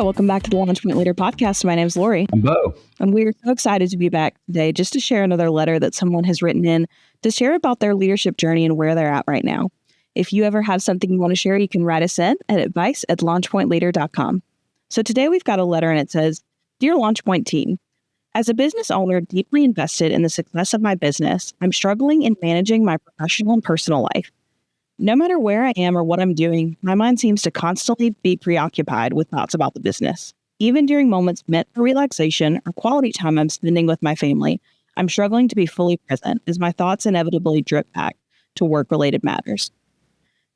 welcome back to the Launch Point Leader podcast. My name is Lori. I'm Beau. And we're so excited to be back today just to share another letter that someone has written in to share about their leadership journey and where they're at right now. If you ever have something you want to share, you can write us in at advice@launchpointleader.com. So today we've got a letter and it says, Dear LaunchPoint team, as a business owner deeply invested in the success of my business, I'm struggling in managing my professional and personal life. No matter where I am or what I'm doing, my mind seems to constantly be preoccupied with thoughts about the business. Even during moments meant for relaxation or quality time I'm spending with my family, I'm struggling to be fully present as my thoughts inevitably drip back to work-related matters.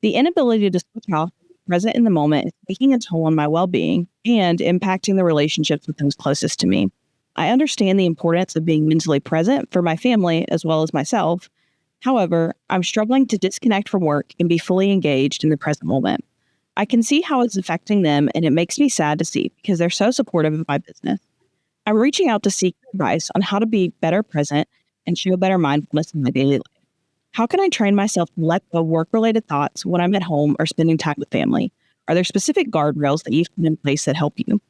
The inability to switch off and be present in the moment is taking a toll on my well-being and impacting the relationships with those closest to me. I understand the importance of being mentally present for my family as well as myself. However, I'm struggling to disconnect from work and be fully engaged in the present moment. I can see how it's affecting them, and it makes me sad to see because they're so supportive of my business. I'm reaching out to seek advice on how to be better present and show better mindfulness in my daily life. How can I train myself to let go of work-related thoughts when I'm at home or spending time with family? Are there specific guardrails that you've put in place that help you?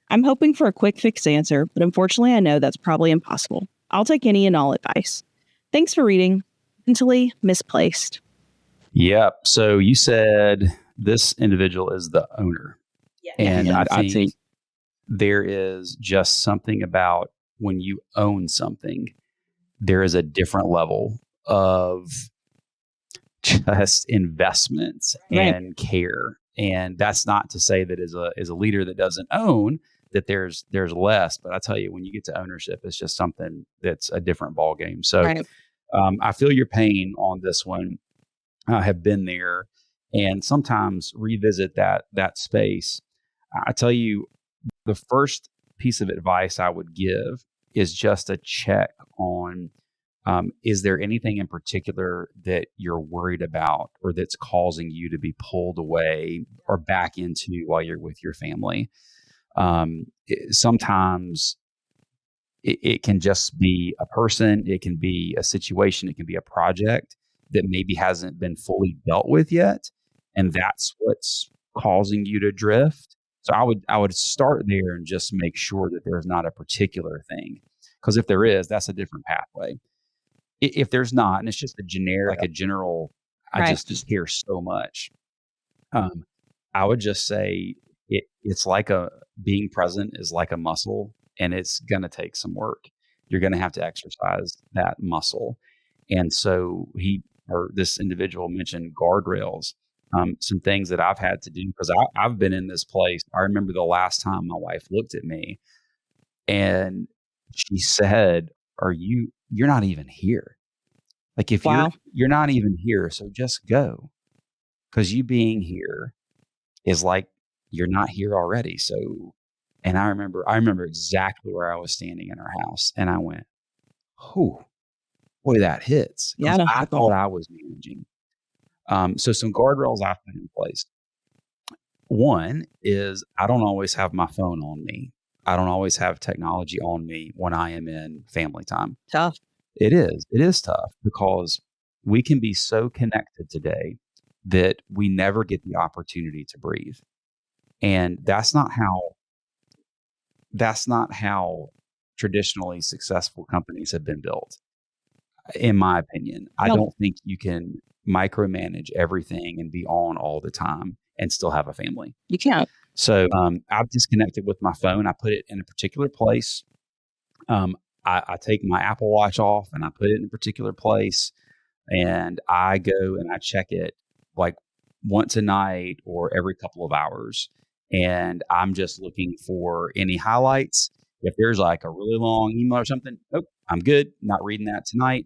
I'm hoping for a quick fix answer, but unfortunately I know that's probably impossible. I'll take any and all advice. Thanks for reading. Mentally Misplaced. Yep. So you said this individual is the owner. Yeah. And I think there is just something about when you own something, there is a different level of just investments and care. And that's not to say that as a leader that doesn't own, that there's less. But I tell you, when you get to ownership, it's just something that's a different ball game. So I feel your pain on this one. I have been there and sometimes revisit that space. I tell you, the first piece of advice I would give is just a check on, is there anything in particular that you're worried about or that's causing you to be pulled away or back into while you're with your family? Sometimes it can just be a person, it can be a situation, it can be a project that maybe hasn't been fully dealt with yet. And that's what's causing you to drift. So I would start there and just make sure that there's not a particular thing. Because if there is, that's a different pathway. If there's not, and it's just a general, I just hear so much. I would just say it's like being present is like a muscle. And it's going to take some work. You're going to have to exercise that muscle. And so this individual mentioned guardrails, some things that I've had to do because I've been in this place. I remember the last time my wife looked at me and she said, you're not even here. Like if you're not even here, so just go. Because you being here is like you're not here already. So and I remember exactly where I was standing in our house and I went, oh, boy, that hits. Yeah, I thought I was managing. So some guardrails I've put in place. One is I don't always have my phone on me. I don't always have technology on me when I am in family time. Tough. It is tough because we can be so connected today that we never get the opportunity to breathe. And that's not how traditionally successful companies have been built, in my opinion. I don't think you can micromanage everything and be on all the time and still have a family. You can't. So I've disconnected with my phone. I put it in a particular place. I take my Apple Watch off and I put it in a particular place. And I go and I check it like once a night or every couple of hours. And I'm just looking for any highlights. If there's like a really long email or something, nope, I'm good. Not reading that tonight.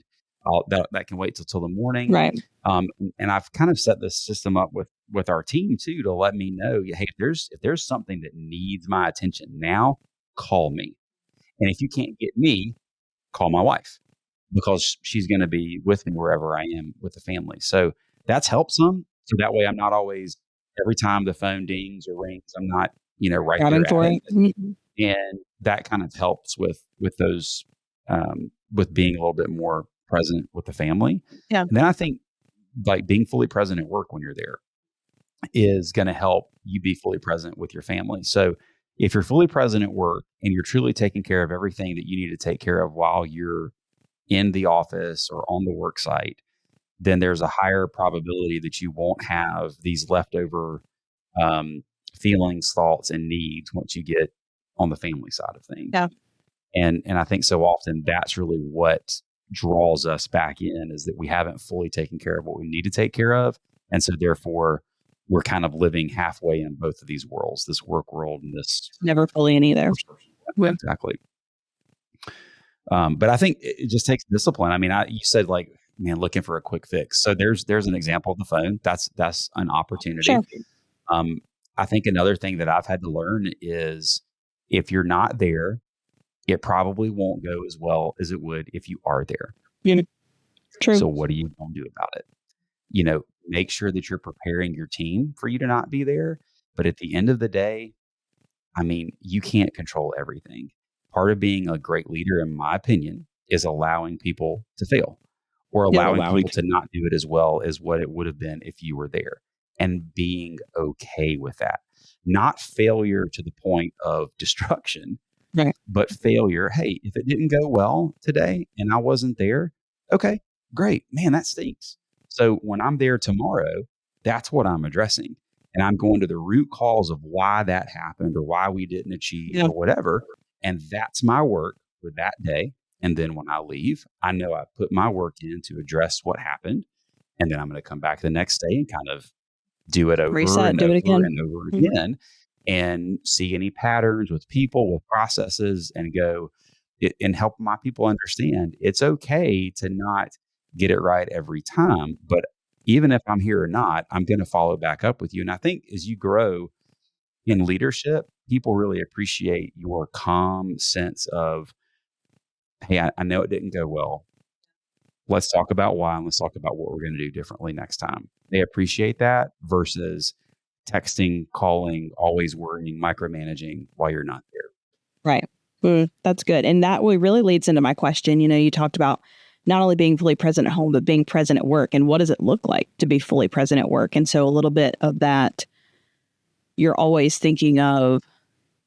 That can wait till the morning. Right. And I've kind of set this system up with our team too, to let me know, hey, if there's something that needs my attention now, call me. And if you can't get me, call my wife because she's going to be with me wherever I am with the family. So that's helped some. So that way I'm not always, every time the phone dings or rings, I'm not, right there for it. And that kind of helps with those, with being a little bit more present with the family. Yeah. And then I think like being fully present at work when you're there is going to help you be fully present with your family. So If you're fully present at work and you're truly taking care of everything that you need to take care of while you're in the office or on the work site, then there's a higher probability that you won't have these leftover um, feelings, thoughts, and needs once you get on the family side of things. Yeah. And I think so often that's really what draws us back in, is that we haven't fully taken care of what we need to take care of. And so therefore we're kind of living halfway in both of these worlds, this work world and this Never fully in either. yeah, exactly. But I think it just takes discipline. I mean, you said like, man, looking for a quick fix. So there's an example of the phone. That's an opportunity. Sure. I think another thing that I've had to learn is if you're not there, it probably won't go as well as it would if you are there. True. So what are you going to do about it? Make sure that you're preparing your team for you to not be there. But at the end of the day, I mean, you can't control everything. Part of being a great leader, in my opinion, is allowing people to fail or allowing people to not do it as well as what it would have been if you were there, and being okay with that. Not failure to the point of destruction, right? But failure. Hey, if it didn't go well today and I wasn't there, okay, great. Man, that stinks. So when I'm there tomorrow, that's what I'm addressing. And I'm going to the root cause of why that happened or why we didn't achieve or whatever. And that's my work for that day. And then when I leave, I know I put my work in to address what happened. And then I'm going to come back the next day and kind of do it over and do over it again. and over again, and see any patterns with people, with processes, and go and help my people understand it's okay to not get it right every time. But even if I'm here or not, I'm going to follow back up with you. And I think as you grow in leadership, people really appreciate your calm sense of, hey, I know it didn't go well. Let's talk about why, and let's talk about what we're going to do differently next time. They appreciate that versus texting, calling, always worrying, micromanaging while you're not there. Right. That's good. And that really leads into my question. You talked about not only being fully present at home, but being present at work. And what does it look like to be fully present at work? And so a little bit of that, you're always thinking of,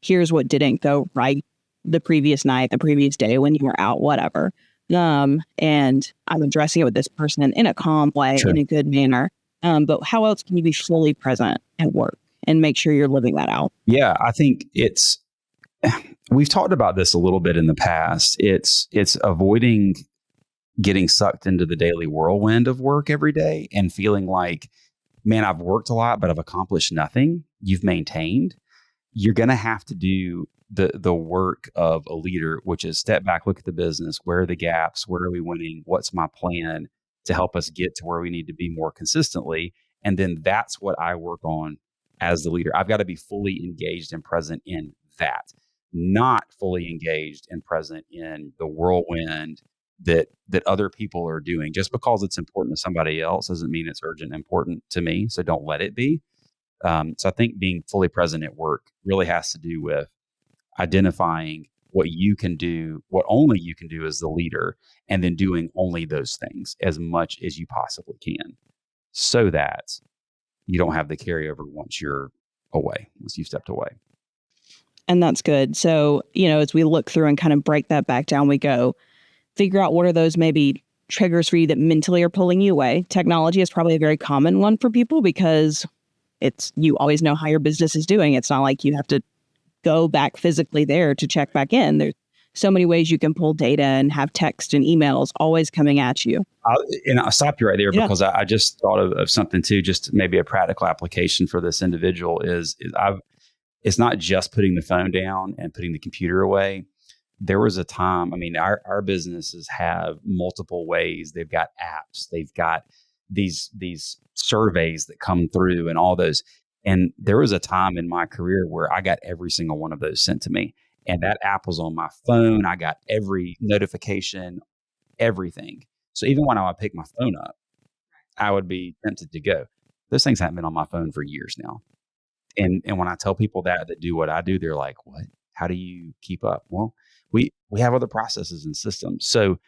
here's what didn't go right the previous night, the previous day when you were out, whatever. And I'm addressing it with this person in a calm way, in a good manner. But how else can you be fully present at work and make sure you're living that out? Yeah, I think we've talked about this a little bit in the past. It's avoiding getting sucked into the daily whirlwind of work every day and feeling like, man, I've worked a lot, but I've accomplished nothing. You've maintained. You're going to have to do the work of a leader, which is step back, look at the business. Where are the gaps? Where are we winning? What's my plan to help us get to where we need to be more consistently? And then that's what I work on as the leader. I've got to be fully engaged and present in that, not fully engaged and present in the whirlwind that other people are doing. Just because it's important to somebody else doesn't mean it's urgent and important to me. So don't let it be. So I think being fully present at work really has to do with identifying what you can do, what only you can do as the leader, and then doing only those things as much as you possibly can so that you don't have the carryover once you're away, once you've stepped away. And that's good. So, as we look through and kind of break that back down, we go figure out what are those maybe triggers for you that mentally are pulling you away. Technology is probably a very common one for people because you always know how your business is doing. It's not like you have to go back physically there to check back in. There's so many ways you can pull data and have text and emails always coming at you. I'll stop you right there because I just thought of something too, just maybe a practical application for this individual it's not just putting the phone down and putting the computer away. There was a time, I mean, our businesses have multiple ways. They've got apps, they've got these surveys that come through and all those. And there was a time in my career where I got every single one of those sent to me. And that app was on my phone. I got every notification, everything. So even when I would pick my phone up, I would be tempted to go. Those things haven't been on my phone for years now. And when I tell people that do what I do, they're like, what? How do you keep up? Well, we have other processes and systems. So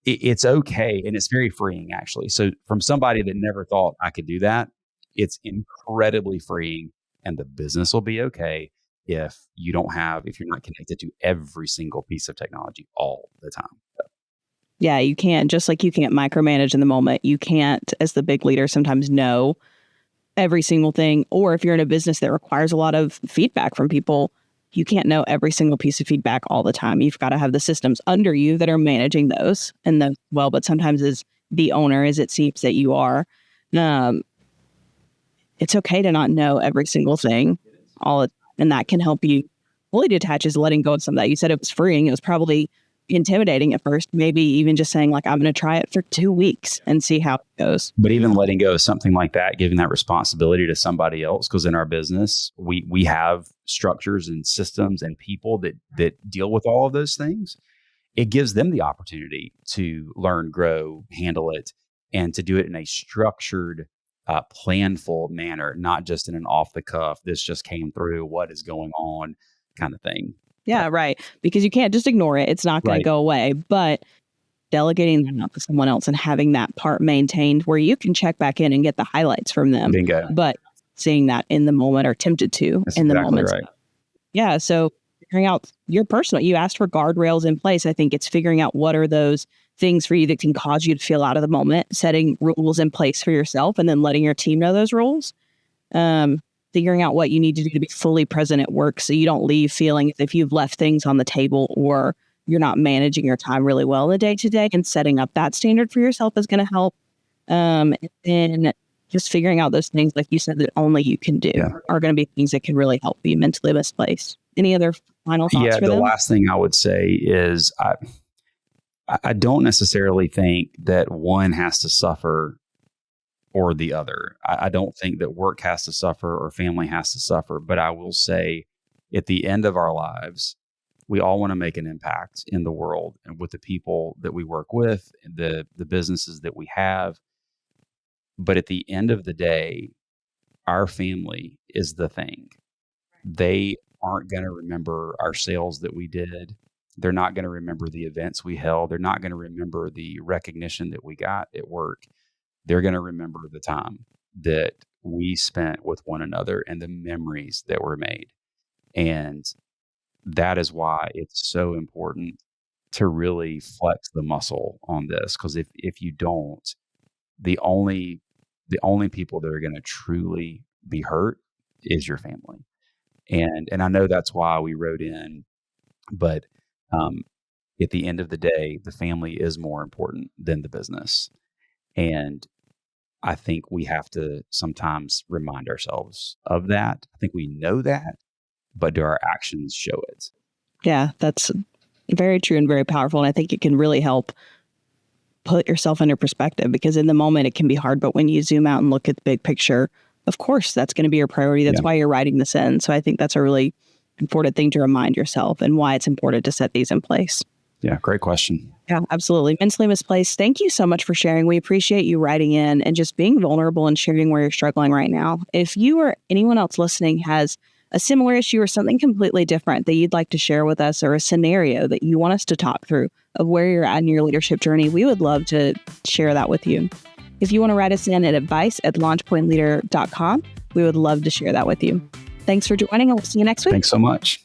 it's okay. And it's very freeing, actually. So from somebody that never thought I could do that, it's incredibly freeing, and the business will be okay if you're not connected to every single piece of technology all the time. Yeah, you can't, just like you can't micromanage in the moment. You can't, as the big leader, sometimes know every single thing. Or if you're in a business that requires a lot of feedback from people, you can't know every single piece of feedback all the time. You've got to have the systems under you that are managing those. But sometimes as the owner, as it seems that you are, um, it's okay to not know every single thing and that can help you fully detach, is letting go of some of that. You said it was freeing. It was probably intimidating at first, maybe even just saying like, I'm going to try it for 2 weeks and see how it goes. But even letting go of something like that, giving that responsibility to somebody else, because in our business, we have structures and systems and people that deal with all of those things. It gives them the opportunity to learn, grow, handle it, and to do it in a structured, planful manner, not just in an off the cuff, this just came through, what is going on kind of thing. Yeah, right. Because you can't just ignore it. It's not going to go away. But delegating that out to someone else and having that part maintained where you can check back in and get the highlights from them. Bingo. But seeing that in the moment, or tempted to That's in the exactly moment. Right. Yeah. So figuring out your personal, you asked for guardrails in place. I think it's figuring out what are those things for you that can cause you to feel out of the moment, setting rules in place for yourself, and then letting your team know those rules. Figuring out what you need to do to be fully present at work so you don't leave feeling as if you've left things on the table or you're not managing your time really well in the day to day, and setting up that standard for yourself is going to help. And then just figuring out those things, like you said, that only you can do are going to be things that can really help you mentally misplaced. Any other final thoughts for them? The last thing I would say is I don't necessarily think that one has to suffer or the other. I don't think that work has to suffer or family has to suffer. But I will say, at the end of our lives, we all want to make an impact in the world and with the people that we work with, the businesses that we have. But at the end of the day, our family is the thing. They aren't going to remember our sales that we did. They're not going to remember the events we held. They're not going to remember the recognition that we got at work. They're going to remember the time that we spent with one another and the memories that were made. And that is why it's so important to really flex the muscle on this. Because if you don't, the only people that are going to truly be hurt is your family. And I know that's why we wrote in, but at the end of the day, the family is more important than the business. And I think we have to sometimes remind ourselves of that. I think we know that, but do our actions show it? Yeah, that's very true and very powerful. And I think it can really help put yourself into perspective, because in the moment it can be hard. But when you zoom out and look at the big picture, of course, that's going to be your priority. That's why you're writing this in. So I think that's a really important thing to remind yourself, and why it's important to set these in place. Yeah, great question. Yeah, absolutely. Mentally Misplaced, thank you so much for sharing. We appreciate you writing in and just being vulnerable and sharing where you're struggling right now. If you or anyone else listening has a similar issue or something completely different that you'd like to share with us, or a scenario that you want us to talk through of where you're at in your leadership journey, we would love to share that with you. If you want to write us in at advice@launchpointleader.com, we would love to share that with you. Thanks for joining, and we'll see you next week. Thanks so much.